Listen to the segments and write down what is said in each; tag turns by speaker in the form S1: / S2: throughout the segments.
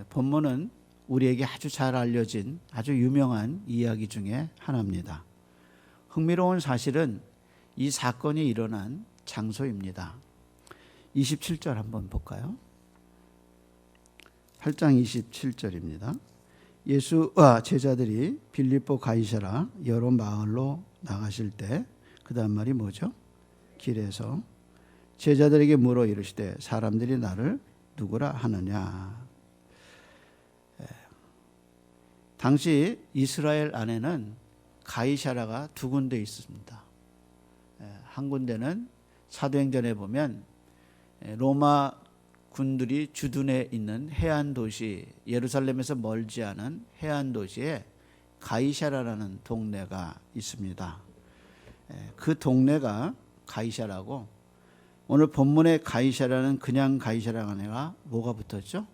S1: 본문은 우리에게 아주 잘 알려진 아주 유명한 이야기 중에 하나입니다. 흥미로운 사실은 이 사건이 일어난 장소입니다. 27절 한번 볼까요? 8장 27절입니다. 예수와 제자들이 빌립보 가이사라 여러 마을로 나가실 때, 그 다음 말이 뭐죠? 길에서 제자들에게 물어 이르시되 사람들이 나를 누구라 하느냐. 당시 이스라엘 안에는 가이사라가 두 군데 있습니다. 한 군데는 사도행전에 보면 로마 군들이 주둔해 있는 해안 도시, 예루살렘에서 멀지 않은 해안 도시에 가이사라라는 동네가 있습니다. 그 동네가 가이사라고, 오늘 본문의 가이사라는 그냥 가이사라가 아니라 뭐가 붙었죠?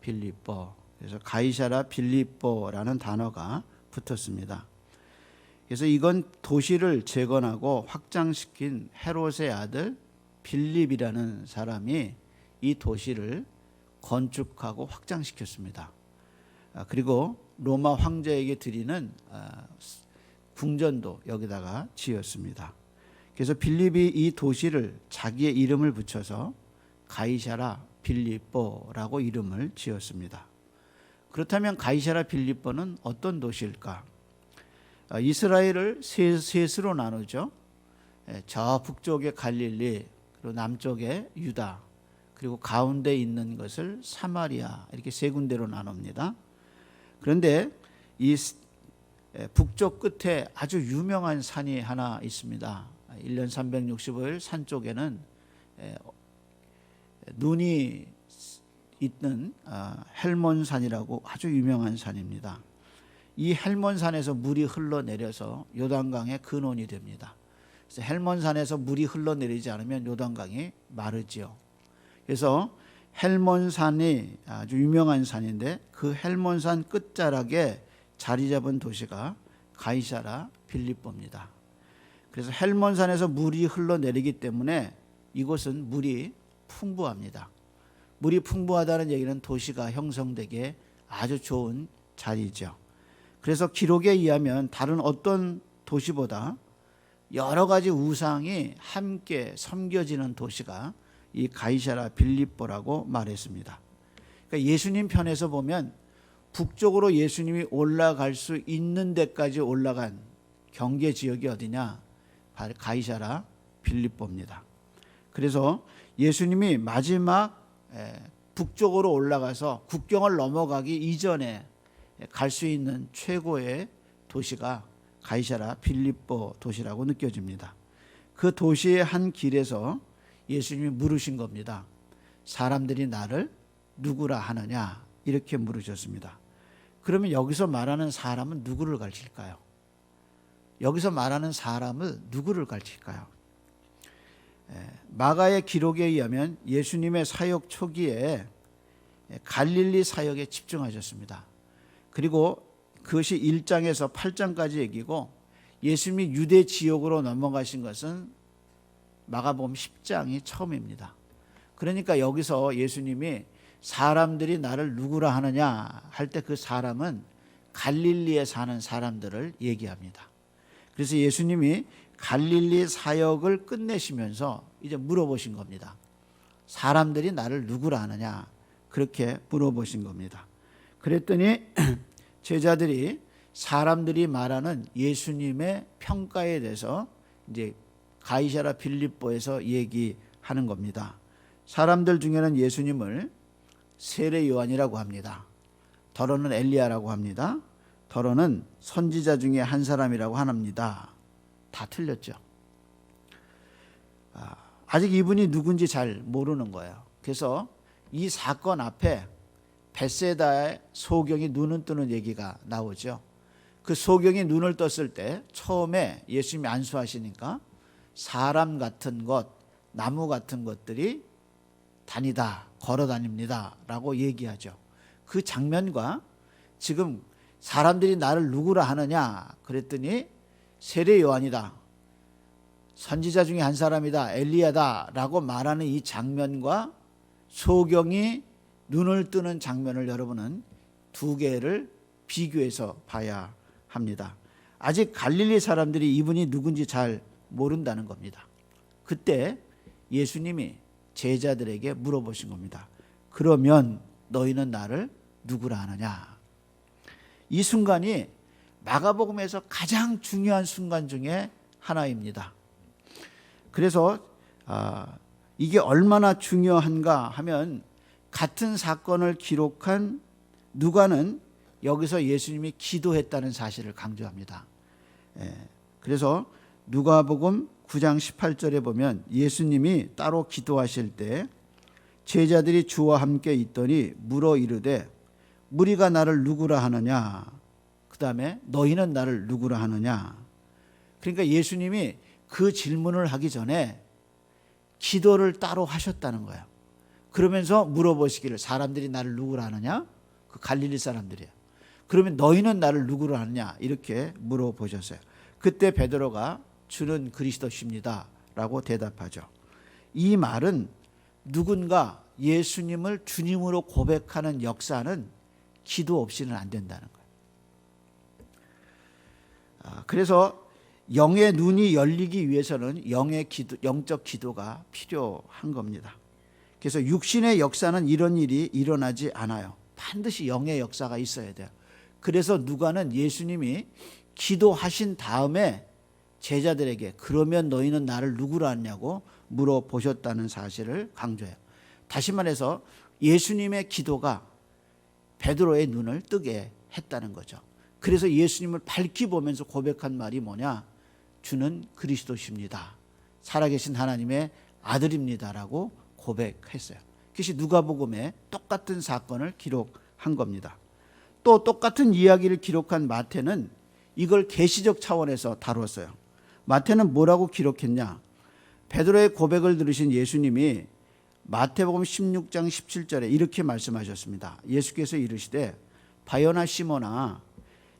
S1: 빌립보. 그래서 가이사라 빌립보라는 단어가 붙었습니다. 그래서 이건 도시를 재건하고 확장시킨 헤롯의 아들 빌립이라는 사람이 이 도시를 건축하고 확장시켰습니다. 그리고 로마 황제에게 드리는 궁전도 여기다가 지었습니다. 그래서 빌립이 이 도시를 자기의 이름을 붙여서 가이사라 빌립보라고 이름을 지었습니다. 그렇다면 가이사라 빌립보는 어떤 도시일까? 이스라엘을 셋으로 나누죠. 저 북쪽에 갈릴리, 그리고 남쪽에 유다, 그리고 가운데 있는 것을 사마리아, 이렇게 세 군데로 나눕니다. 그런데 이 북쪽 끝에 아주 유명한 산이 하나 있습니다. 1년 365일 산 쪽에는 눈이 있는 헬몬산이라고 아주 유명한 산입니다. 이 헬몬산에서 물이 흘러내려서 요단강의 근원이 됩니다. 그래서 헬몬산에서 물이 흘러내리지 않으면 요단강이 마르지요. 그래서 헬몬산이 아주 유명한 산인데, 그 헬몬산 끝자락에 자리 잡은 도시가 가이사라 빌립보입니다. 그래서 헬몬산에서 물이 흘러내리기 때문에 이곳은 물이 풍부합니다. 물이 풍부하다는 얘기는 도시가 형성되기에 아주 좋은 자리죠. 그래서 기록에 의하면 다른 어떤 도시보다 여러 가지 우상이 함께 섬겨지는 도시가 이 가이사라 빌립보라고 말했습니다. 그러니까 예수님 편에서 보면 북쪽으로 예수님이 올라갈 수 있는 데까지 올라간 경계 지역이 어디냐? 바로 가이사라 빌립보입니다. 그래서 예수님이 마지막 북쪽으로 올라가서 국경을 넘어가기 이전에 갈 수 있는 최고의 도시가 가이사라 빌립보 도시라고 느껴집니다. 그 도시의 한 길에서 예수님이 물으신 겁니다. 사람들이 나를 누구라 하느냐? 이렇게 물으셨습니다. 그러면 여기서 말하는 사람은 누구를 가르칠까요? 여기서 말하는 사람을 누구를 가르칠까요? 마가의 기록에 의하면 예수님의 사역 초기에 갈릴리 사역에 집중하셨습니다. 그리고 그것이 1장에서 8장까지 얘기고, 예수님이 유대 지역으로 넘어가신 것은 마가복음 10장이 처음입니다. 그러니까 여기서 예수님이 사람들이 나를 누구라 하느냐 할 때 그 사람은 갈릴리에 사는 사람들을 얘기합니다. 그래서 예수님이 갈릴리 사역을 끝내시면서 이제 물어보신 겁니다. 사람들이 나를 누구라 하느냐, 그렇게 물어보신 겁니다. 그랬더니 제자들이 사람들이 말하는 예수님의 평가에 대해서 이제 가이사라 빌립보에서 얘기하는 겁니다. 사람들 중에는 예수님을 세례 요한이라고 합니다. 더러는 엘리야라고 합니다. 더러는 선지자 중에 한 사람이라고 합니다. 다 틀렸죠. 아직 이분이 누군지 잘 모르는 거예요. 그래서 이 사건 앞에 벳세다의 소경이 눈을 뜨는 얘기가 나오죠. 그 소경이 눈을 떴을 때 처음에 예수님이 안수하시니까 사람 같은 것, 나무 같은 것들이 다니다, 걸어 다닙니다 라고 얘기하죠. 그 장면과 지금 사람들이 나를 누구라 하느냐 그랬더니 세례 요한이다, 선지자 중에 한 사람이다, 엘리야다 라고 말하는 이 장면과 소경이 눈을 뜨는 장면을 여러분은 두 개를 비교해서 봐야 합니다. 아직 갈릴리 사람들이 이분이 누군지 잘 모른다는 겁니다. 그때 예수님이 제자들에게 물어보신 겁니다. 그러면 너희는 나를 누구라 하느냐? 이 순간이 마가복음에서 가장 중요한 순간 중에 하나입니다. 그래서 이게 얼마나 중요한가 하면 같은 사건을 기록한 누가는 여기서 예수님이 기도했다는 사실을 강조합니다. 그래서 누가복음 9장 18절에 보면 예수님이 따로 기도하실 때 제자들이 주와 함께 있더니 물어 이르되 무리가 나를 누구라 하느냐? 그 다음에 너희는 나를 누구라 하느냐? 그러니까 예수님이 그 질문을 하기 전에 기도를 따로 하셨다는 거예요. 그러면서 물어보시기를 사람들이 나를 누구라 하느냐? 그 갈릴리 사람들이에요. 그러면 너희는 나를 누구라 하느냐? 이렇게 물어보셨어요. 그때 베드로가 주는 그리스도십니다 라고 대답하죠. 이 말은 누군가 예수님을 주님으로 고백하는 역사는 기도 없이는 안 된다는 거예요. 그래서 영의 눈이 열리기 위해서는 영적 기도가 필요한 겁니다. 그래서 육신의 역사는 이런 일이 일어나지 않아요. 반드시 영의 역사가 있어야 돼요. 그래서 누가는 예수님이 기도하신 다음에 제자들에게 그러면 너희는 나를 누구라 하냐고 물어보셨다는 사실을 강조해요. 다시 말해서 예수님의 기도가 베드로의 눈을 뜨게 했다는 거죠. 그래서 예수님을 밝히 보면서 고백한 말이 뭐냐? 주는 그리스도십니다. 살아계신 하나님의 아들입니다라고 고백했어요. 그것이 누가복음에 똑같은 사건을 기록한 겁니다. 또 똑같은 이야기를 기록한 마태는 이걸 계시적 차원에서 다뤘어요. 마태는 뭐라고 기록했냐? 베드로의 고백을 들으신 예수님이 마태복음 16장 17절에 이렇게 말씀하셨습니다. 예수께서 이르시되 바요나 시몬아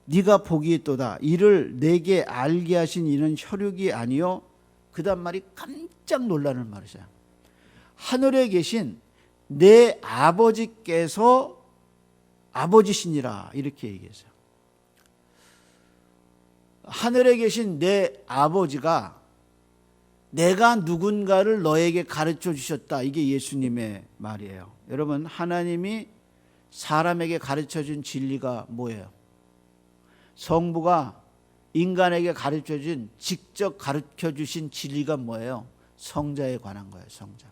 S1: 네가 복이 있도다. 이를 내게 알게 하신 이는 혈육이 아니요. 그 다음 말이 깜짝 놀라는 말이죠. 하늘에 계신 내 아버지께서 아버지시니라 이렇게 얘기했어요. 하늘에 계신 내 아버지가 내가 누군가를 너에게 가르쳐 주셨다. 이게 예수님의 말이에요. 여러분, 하나님이 사람에게 가르쳐 준 진리가 뭐예요? 성부가 인간에게 가르쳐 준 직접 가르쳐 주신 진리가 뭐예요? 성자에 관한 거예요. 성자.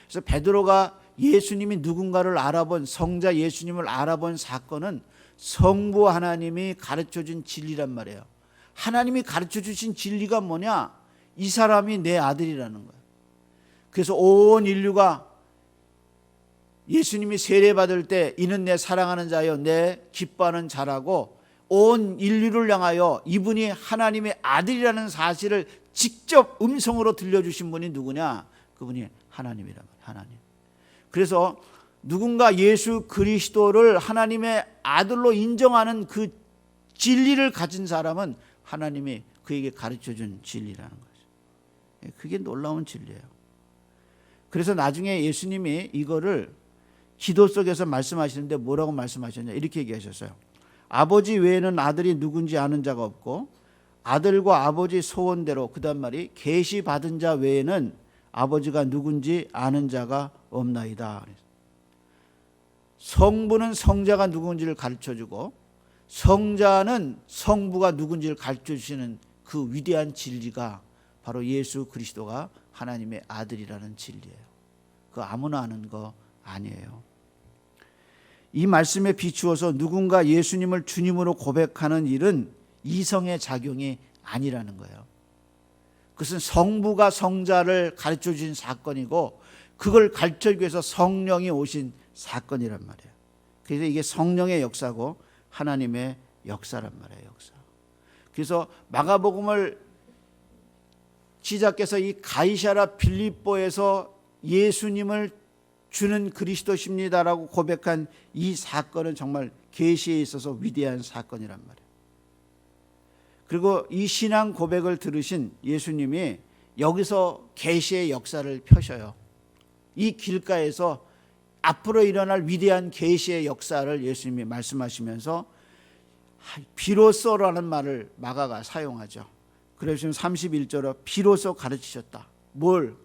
S1: 그래서 베드로가 예수님이 누군가를 알아본 성자 예수님을 알아본 사건은 성부 하나님이 가르쳐 준 진리란 말이에요. 하나님이 가르쳐 주신 진리가 뭐냐? 이 사람이 내 아들이라는 거예요. 그래서 온 인류가 예수님이 세례받을 때 이는 내 사랑하는 자여 내 기뻐하는 자라고 온 인류를 향하여 이분이 하나님의 아들이라는 사실을 직접 음성으로 들려주신 분이 누구냐? 그분이 하나님이란 말이에요. 하나님. 그래서 누군가 예수 그리스도를 하나님의 아들로 인정하는 그 진리를 가진 사람은 하나님이 그에게 가르쳐준 진리라는 거죠. 그게 놀라운 진리예요. 그래서 나중에 예수님이 이거를 기도 속에서 말씀하시는데 뭐라고 말씀하셨냐? 이렇게 얘기하셨어요. 아버지 외에는 아들이 누군지 아는 자가 없고 아들과 아버지 소원대로 그 다음 말이 계시받은 자 외에는 아버지가 누군지 아는 자가 없나이다. 성부는 성자가 누군지를 가르쳐주고 성자는 성부가 누군지를 가르쳐주시는 그 위대한 진리가 바로 예수 그리스도가 하나님의 아들이라는 진리예요. 그거 아무나 아는 거 아니에요. 이 말씀에 비추어서 누군가 예수님을 주님으로 고백하는 일은 이성의 작용이 아니라는 거예요. 그것은 성부가 성자를 가르쳐 주신 사건이고 그걸 가르쳐주기 위해서 성령이 오신 사건이란 말이에요. 그래서 이게 성령의 역사고 하나님의 역사란 말이에요. 역사. 그래서 마가복음을 지자께서 이 가이사랴 빌립보에서 예수님을 주는 그리스도십니다라고 고백한 이 사건은 정말 계시에 있어서 위대한 사건이란 말이에요. 그리고 이 신앙 고백을 들으신 예수님이 여기서 계시의 역사를 펴셔요. 이 길가에서 앞으로 일어날 위대한 계시의 역사를 예수님이 말씀하시면서 비로소라는 말을 마가가 사용하죠. 그래서 31절에 비로소 가르치셨다. 뭘?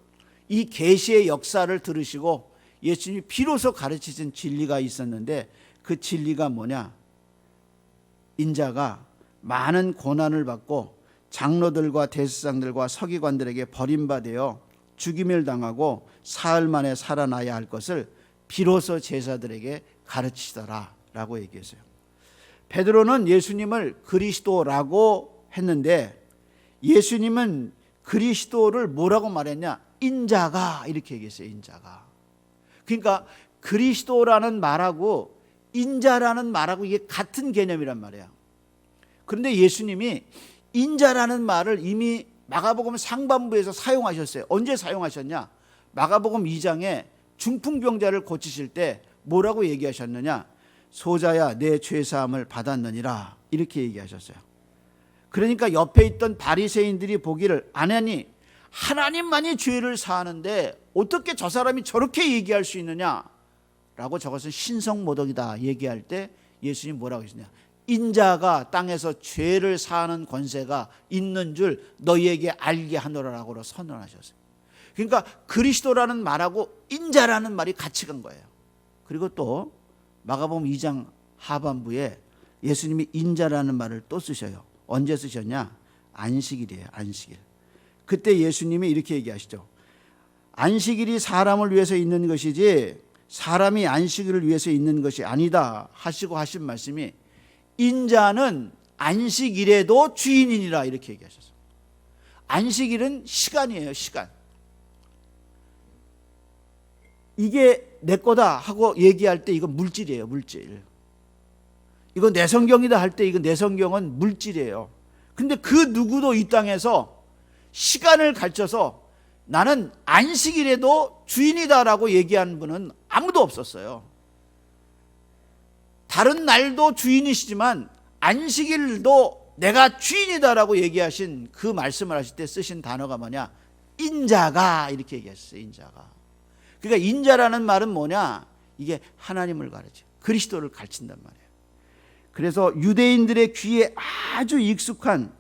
S1: 이 계시의 역사를 들으시고 예수님이 비로소 가르치신 진리가 있었는데 그 진리가 뭐냐? 인자가 많은 고난을 받고 장로들과 대제사장들과 서기관들에게 버림받아 죽임을 당하고 사흘 만에 살아나야 할 것을 비로소 제자들에게 가르치더라 라고 얘기했어요. 베드로는 예수님을 그리스도라고 했는데 예수님은 그리스도를 뭐라고 말했냐? 인자가 이렇게 얘기했어요. 인자가. 그러니까 그리스도라는 말하고 인자라는 말하고 이게 같은 개념이란 말이에요. 그런데 예수님이 인자라는 말을 이미 마가복음 상반부에서 사용하셨어요. 언제 사용하셨냐? 마가복음 2장에 중풍병자를 고치실 때 뭐라고 얘기하셨느냐? 소자야 내 죄사함을 받았느니라 이렇게 얘기하셨어요. 그러니까 옆에 있던 바리새인들이 보기를 아니 하나님만이 죄를 사하는데 어떻게 저 사람이 저렇게 얘기할 수 있느냐 라고 저것은 신성모독이다 얘기할 때 예수님 뭐라고 하시냐? 인자가 땅에서 죄를 사하는 권세가 있는 줄 너희에게 알게 하노라라고 선언하셨어요. 그러니까 그리스도라는 말하고 인자라는 말이 같이 간 거예요. 그리고 또 마가복음 2장 하반부에 예수님이 인자라는 말을 또 쓰셔요. 언제 쓰셨냐? 안식일이에요. 안식일. 그때 예수님이 이렇게 얘기하시죠. 안식일이 사람을 위해서 있는 것이지 사람이 안식일을 위해서 있는 것이 아니다 하시고 하신 말씀이 인자는 안식일에도 주인이니라 이렇게 얘기하셨어요. 안식일은 시간이에요. 시간. 이게 내 거다 하고 얘기할 때 이건 물질이에요. 물질. 이건 내 성경이다 할 때 이건 내 성경은 물질이에요. 근데 그 누구도 이 땅에서 시간을 가르쳐서 나는 안식일에도 주인이다라고 얘기한 분은 아무도 없었어요. 다른 날도 주인이시지만 안식일도 내가 주인이다라고 얘기하신 그 말씀을 하실 때 쓰신 단어가 뭐냐? 인자가 이렇게 얘기했어요. 인자가. 그러니까 인자라는 말은 뭐냐? 이게 하나님을 가르쳐 그리스도를 가르친단 말이에요. 그래서 유대인들의 귀에 아주 익숙한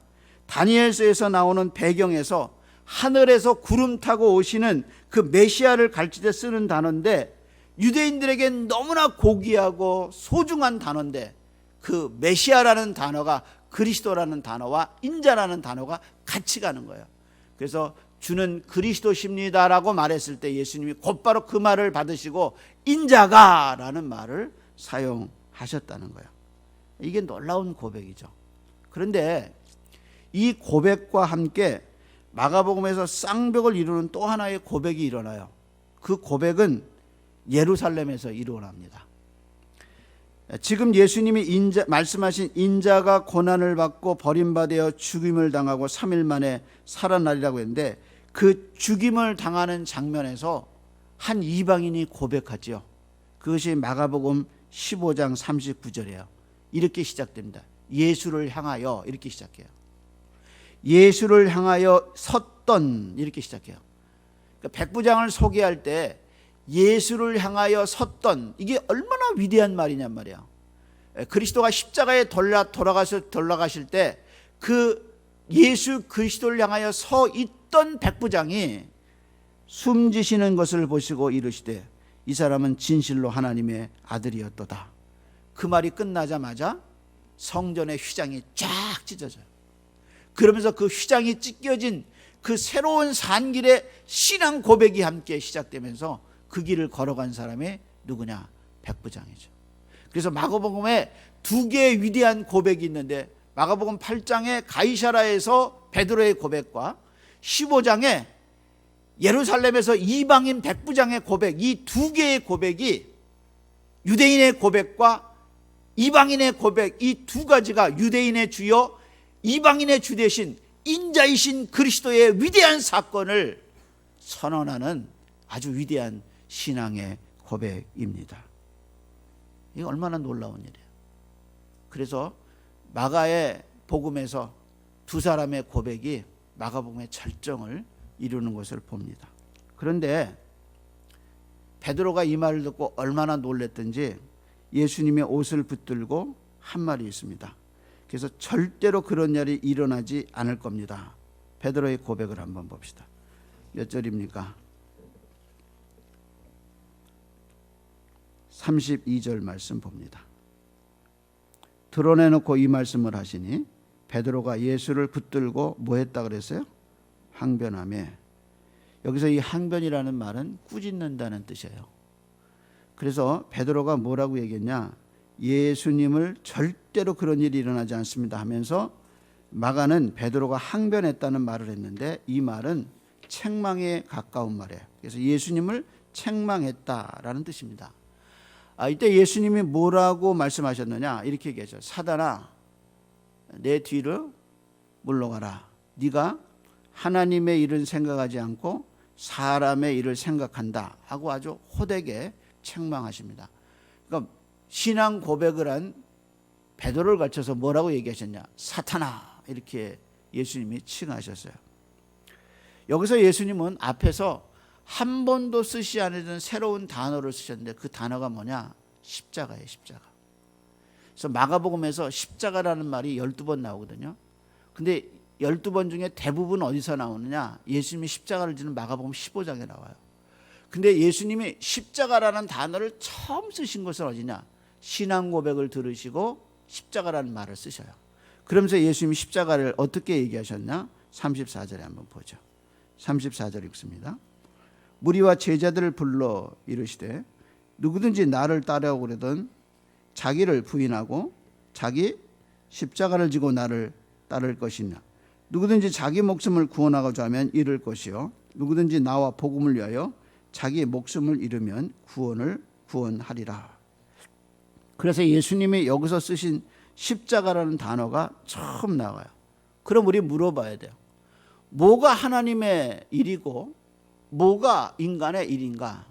S1: 다니엘서에서 나오는 배경에서 하늘에서 구름 타고 오시는 그 메시아를 가르칠 때 쓰는 단어인데 유대인들에겐 너무나 고귀하고 소중한 단어인데 그 메시아라는 단어가 그리스도라는 단어와 인자라는 단어가 같이 가는 거예요. 그래서 주는 그리스도십니다라고 말했을 때 예수님이 곧바로 그 말을 받으시고 인자가라는 말을 사용하셨다는 거예요. 이게 놀라운 고백이죠. 그런데 이 고백과 함께 마가복음에서 쌍벽을 이루는 또 하나의 고백이 일어나요. 그 고백은 예루살렘에서 일어납니다. 지금 예수님이 말씀하신 인자가 고난을 받고 버림받아 죽임을 당하고 3일 만에 살아나리라고 했는데 그 죽임을 당하는 장면에서 한 이방인이 고백하죠. 그것이 마가복음 15장 39절이에요. 이렇게 시작됩니다. 예수를 향하여 이렇게 시작해요. 예수를 향하여 섰던 이렇게 시작해요. 그러니까 백부장을 소개할 때 예수를 향하여 섰던 이게 얼마나 위대한 말이냔 말이야. 그리스도가 십자가에 돌아가실 때 그 예수 그리스도를 향하여 서 있던 백부장이 숨지시는 것을 보시고 이르시되 이 사람은 진실로 하나님의 아들이었도다. 그 말이 끝나자마자 성전의 휘장이 쫙 찢어져요. 그러면서 그 휘장이 찢겨진 그 새로운 산길의 신앙 고백이 함께 시작되면서 그 길을 걸어간 사람이 누구냐? 백부장이죠. 그래서 마가복음에 두 개의 위대한 고백이 있는데 마가복음 8장의 가이사라에서 베드로의 고백과 15장에 예루살렘에서 이방인 백부장의 고백, 이 두 개의 고백이 유대인의 고백과 이방인의 고백, 이 두 가지가 유대인의 주여 이방인의 주 대신 인자이신 그리스도의 위대한 사건을 선언하는 아주 위대한 신앙의 고백입니다. 이게 얼마나 놀라운 일이에요. 그래서 마가의 복음에서 두 사람의 고백이 마가복음의 절정을 이루는 것을 봅니다. 그런데 베드로가 이 말을 듣고 얼마나 놀랬던지 예수님의 옷을 붙들고 한 말이 있습니다. 그래서 절대로 그런 일이 일어나지 않을 겁니다. 베드로의 고백을 한번 봅시다. 몇 절입니까? 32절 말씀 봅니다. 드러내놓고 이 말씀을 하시니 베드로가 예수를 붙들고 뭐 했다 그랬어요? 항변하며. 여기서 이 항변이라는 말은 꾸짖는다는 뜻이에요. 그래서 베드로가 뭐라고 얘기했냐? 예수님을 절대로 그런 일이 일어나지 않습니다 하면서 마가는 베드로가 항변했다는 말을 했는데 이 말은 책망에 가까운 말이에요. 그래서 예수님을 책망했다라는 뜻입니다. 이때 예수님이 뭐라고 말씀하셨느냐? 이렇게 얘기하죠. 사단아, 내 뒤로 물러가라. 네가 하나님의 일은 생각하지 않고 사람의 일을 생각한다 하고 아주 호되게 책망하십니다. 그러니까 신앙 고백을 한 베드로를 갖춰서 뭐라고 얘기하셨냐? 사탄아, 이렇게 예수님이 칭하셨어요. 여기서 예수님은 앞에서 한 번도 쓰지 않으던 새로운 단어를 쓰셨는데 그 단어가 뭐냐? 십자가예요. 십자가. 그래서 마가복음에서 십자가라는 말이 12번 나오거든요. 근데 12번 중에 대부분 어디서 나오느냐? 예수님이 십자가를 지는 마가복음 15장에 나와요. 근데 예수님이 십자가라는 단어를 처음 쓰신 것은 어디냐? 신앙 고백을 들으시고 십자가라는 말을 쓰셔요. 그러면서 예수님이 십자가를 어떻게 얘기하셨나? 34절에 한번 보죠. 34절 읽습니다. 무리와 제자들을 불러 이르시되 누구든지 나를 따르려거든 자기를 부인하고 자기 십자가를 지고 나를 따를 것이냐. 누구든지 자기 목숨을 구원하고자 하면 잃을 것이요 누구든지 나와 복음을 위하여 자기 목숨을 잃으면 구원하리라. 그래서 예수님이 여기서 쓰신 십자가라는 단어가 처음 나와요. 그럼 우리 물어봐야 돼요. 뭐가 하나님의 일이고 뭐가 인간의 일인가?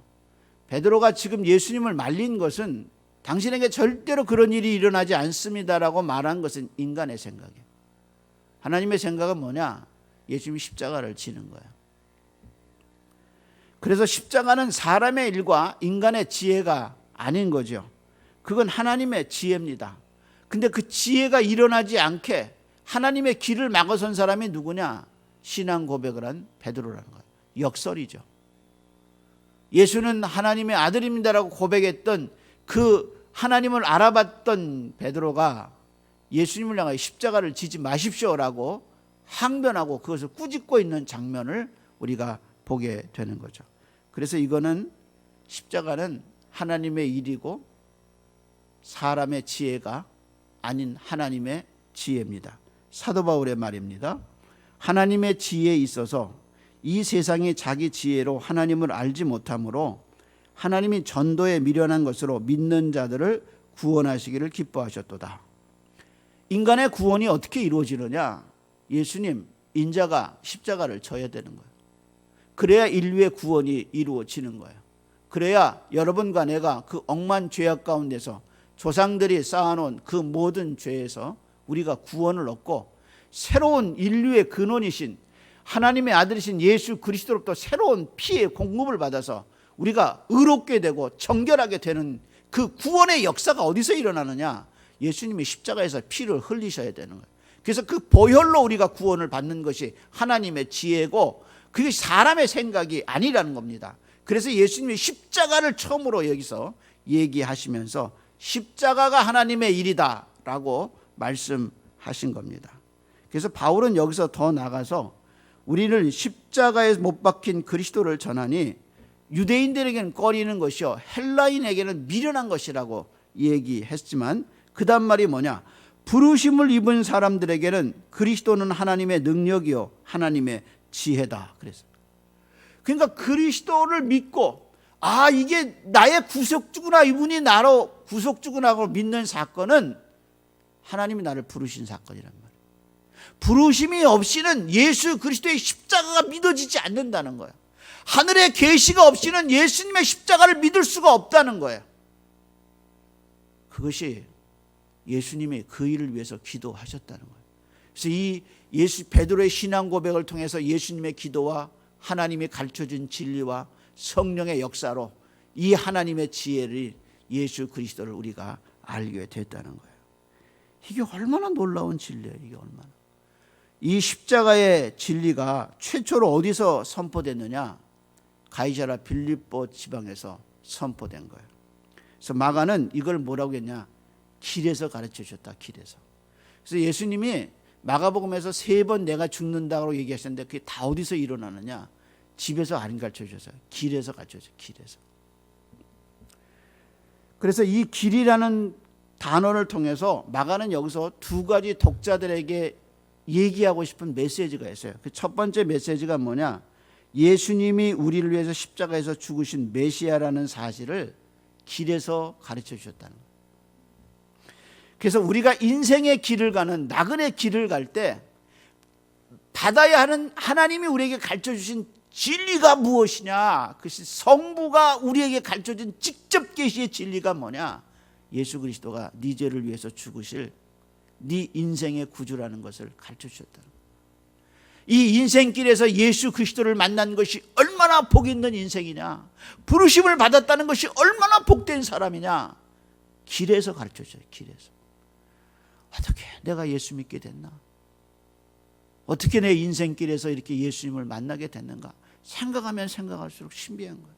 S1: 베드로가 지금 예수님을 말린 것은 당신에게 절대로 그런 일이 일어나지 않습니다라고 말한 것은 인간의 생각이에요. 하나님의 생각은 뭐냐? 예수님이 십자가를 지는 거예요. 그래서 십자가는 사람의 일과 인간의 지혜가 아닌 거죠. 그건 하나님의 지혜입니다. 근데 그 지혜가 일어나지 않게 하나님의 길을 막아선 사람이 누구냐? 신앙 고백을 한 베드로라는 거예요. 역설이죠. 예수는 하나님의 아들입니다라고 고백했던 그 하나님을 알아봤던 베드로가 예수님을 향하여 십자가를 지지 마십시오라고 항변하고 그것을 꾸짖고 있는 장면을 우리가 보게 되는 거죠. 그래서 이거는 십자가는 하나님의 일이고 사람의 지혜가 아닌 하나님의 지혜입니다. 사도 바울의 말입니다. 하나님의 지혜에 있어서 이 세상이 자기 지혜로 하나님을 알지 못하므로 하나님이 전도에 미련한 것으로 믿는 자들을 구원하시기를 기뻐하셨도다. 인간의 구원이 어떻게 이루어지느냐? 예수님 인자가 십자가를 져야 되는 거예요. 그래야 인류의 구원이 이루어지는 거예요. 그래야 여러분과 내가 그 억만 죄악 가운데서 조상들이 쌓아놓은 그 모든 죄에서 우리가 구원을 얻고 새로운 인류의 근원이신 하나님의 아들이신 예수 그리스도로부터 새로운 피의 공급을 받아서 우리가 의롭게 되고 정결하게 되는 그 구원의 역사가 어디서 일어나느냐? 예수님이 십자가에서 피를 흘리셔야 되는 거예요. 그래서 그 보혈로 우리가 구원을 받는 것이 하나님의 지혜고 그게 사람의 생각이 아니라는 겁니다. 그래서 예수님이 십자가를 처음으로 여기서 얘기하시면서 십자가가 하나님의 일이다라고 말씀하신 겁니다. 그래서 바울은 여기서 더 나가서 우리는 십자가에 못 박힌 그리스도를 전하니 유대인들에게는 꺼리는 것이요 헬라인에게는 미련한 것이라고 얘기했지만 그 다음 말이 뭐냐? 부르심을 입은 사람들에게는 그리스도는 하나님의 능력이요 하나님의 지혜다 그랬어요. 그러니까 그리스도를 믿고 이게 나의 구속주구나, 이분이 나로 구속주구나 하고 믿는 사건은 하나님이 나를 부르신 사건이란 말이에요. 부르심이 없이는 예수 그리스도의 십자가가 믿어지지 않는다는 거예요. 하늘의 계시가 없이는 예수님의 십자가를 믿을 수가 없다는 거예요. 그것이 예수님이 그 일을 위해서 기도하셨다는 거예요. 그래서 이 베드로의 신앙 고백을 통해서 예수님의 기도와 하나님이 가르쳐준 진리와 성령의 역사로 이 하나님의 지혜를 예수 그리스도를 우리가 알게 됐다는 거예요. 이게 얼마나 놀라운 진리예요. 이게 얼마나. 이 십자가의 진리가 최초로 어디서 선포됐느냐? 가이사랴 빌립보 지방에서 선포된 거예요. 그래서 마가는 이걸 뭐라고 했냐? 길에서 가르쳐 주셨다. 길에서. 그래서 예수님이 마가복음에서 3번 내가 죽는다고 얘기하셨는데 그게 다 어디서 일어나느냐? 집에서 안 가르쳐 주셨어요. 길에서 가르쳐 주셨어요. 길에서. 그래서 이 길이라는 단어를 통해서 마가는 여기서 2가지 독자들에게 얘기하고 싶은 메시지가 있어요. 그 첫 번째 메시지가 뭐냐? 예수님이 우리를 위해서 십자가에서 죽으신 메시아라는 사실을 길에서 가르쳐 주셨다는 거예요. 그래서 우리가 인생의 길을 가는 나그네 길을 갈 때 받아야 하는 하나님이 우리에게 가르쳐 주신 진리가 무엇이냐? 그것이 성부가 우리에게 가르쳐 준 직접 계시의 진리가 뭐냐? 예수 그리스도가 네 죄를 위해서 죽으실 네 인생의 구주라는 것을 가르쳐 주셨다. 이 인생길에서 예수 그리스도를 만난 것이 얼마나 복 있는 인생이냐, 부르심을 받았다는 것이 얼마나 복된 사람이냐, 길에서 가르쳐 줘요. 길에서. 어떻게 내가 예수 믿게 됐나? 어떻게 내 인생길에서 이렇게 예수님을 만나게 됐는가? 생각하면 생각할수록 신비한 거예요.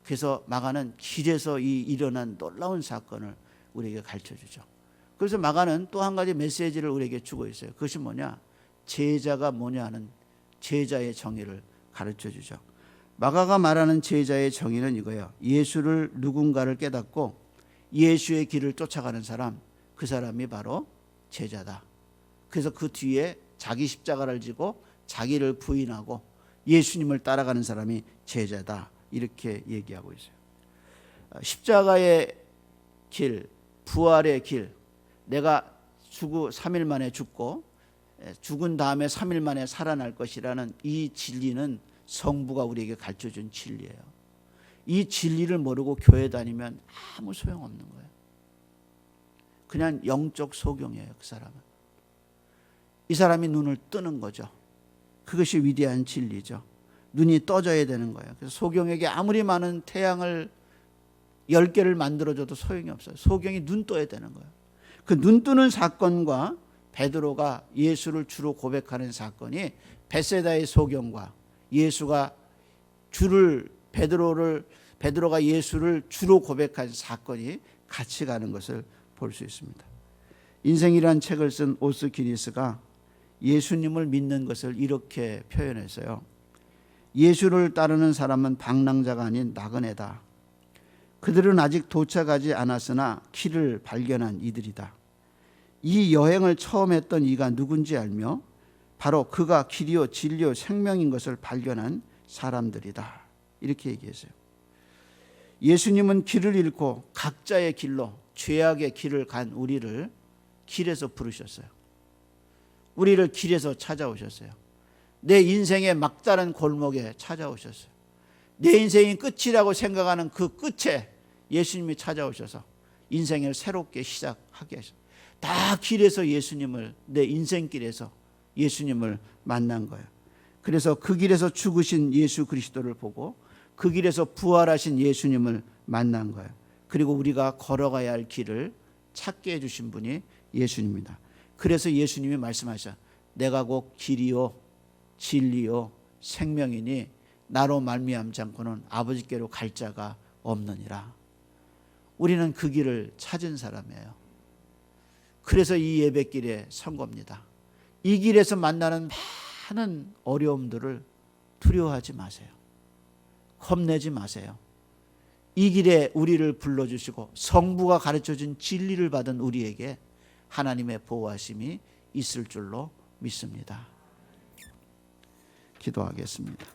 S1: 그래서 마가는 길에서 이 일어난 놀라운 사건을 우리에게 가르쳐 주죠. 그래서 마가는 또 한 가지 메시지를 우리에게 주고 있어요. 그것이 뭐냐? 제자가 뭐냐 하는 제자의 정의를 가르쳐 주죠. 마가가 말하는 제자의 정의는 이거예요. 예수를 누군가를 깨닫고 예수의 길을 쫓아가는 사람, 그 사람이 바로 제자다. 그래서 그 뒤에 자기 십자가를 지고 자기를 부인하고 예수님을 따라가는 사람이 제자다. 이렇게 얘기하고 있어요. 십자가의 길, 부활의 길, 내가 3일 만에 죽고 죽은 다음에 3일 만에 살아날 것이라는 이 진리는 성부가 우리에게 가르쳐준 진리예요. 이 진리를 모르고 교회 다니면 아무 소용없는 거예요. 그냥 영적 소경이에요. 그 사람은. 이 사람이 눈을 뜨는 거죠. 그것이 위대한 진리죠. 눈이 떠져야 되는 거예요. 그래서 소경에게 아무리 많은 태양을 10개를 만들어줘도 소용이 없어요. 소경이 눈 떠야 되는 거예요. 그 눈 뜨는 사건과 베드로가 예수를 주로 고백하는 사건이 벳세다의 소경과 예수가 베드로가 예수를 주로 고백한 사건이 같이 가는 것을 볼 수 있습니다. 인생이란 책을 쓴 오스 기니스가 예수님을 믿는 것을 이렇게 표현했어요. 예수를 따르는 사람은 방랑자가 아닌 나그네다. 그들은 아직 도착하지 않았으나 길을 발견한 이들이다. 이 여행을 처음 했던 이가 누군지 알며 바로 그가 길이요 진리요 생명인 것을 발견한 사람들이다. 이렇게 얘기했어요. 예수님은 길을 잃고 각자의 길로 죄악의 길을 간 우리를 길에서 부르셨어요. 우리를 길에서 찾아오셨어요. 내 인생의 막다른 골목에 찾아오셨어요. 내 인생이 끝이라고 생각하는 그 끝에 예수님이 찾아오셔서 인생을 새롭게 시작하게 하셨어요. 다 길에서 예수님을, 내 인생길에서 예수님을 만난 거예요. 그래서 그 길에서 죽으신 예수 그리스도를 보고 그 길에서 부활하신 예수님을 만난 거예요. 그리고 우리가 걸어가야 할 길을 찾게 해주신 분이 예수님입니다. 그래서 예수님이 말씀하셔, 내가 곧 길이요 진리요 생명이니 나로 말미암지 않고는 아버지께로 갈 자가 없느니라. 우리는 그 길을 찾은 사람이에요. 그래서 이 예배길에 선 겁니다. 이 길에서 만나는 많은 어려움들을 두려워하지 마세요. 겁내지 마세요. 이 길에 우리를 불러주시고 성부가 가르쳐준 진리를 받은 우리에게 하나님의 보호하심이 있을 줄로 믿습니다. 기도하겠습니다.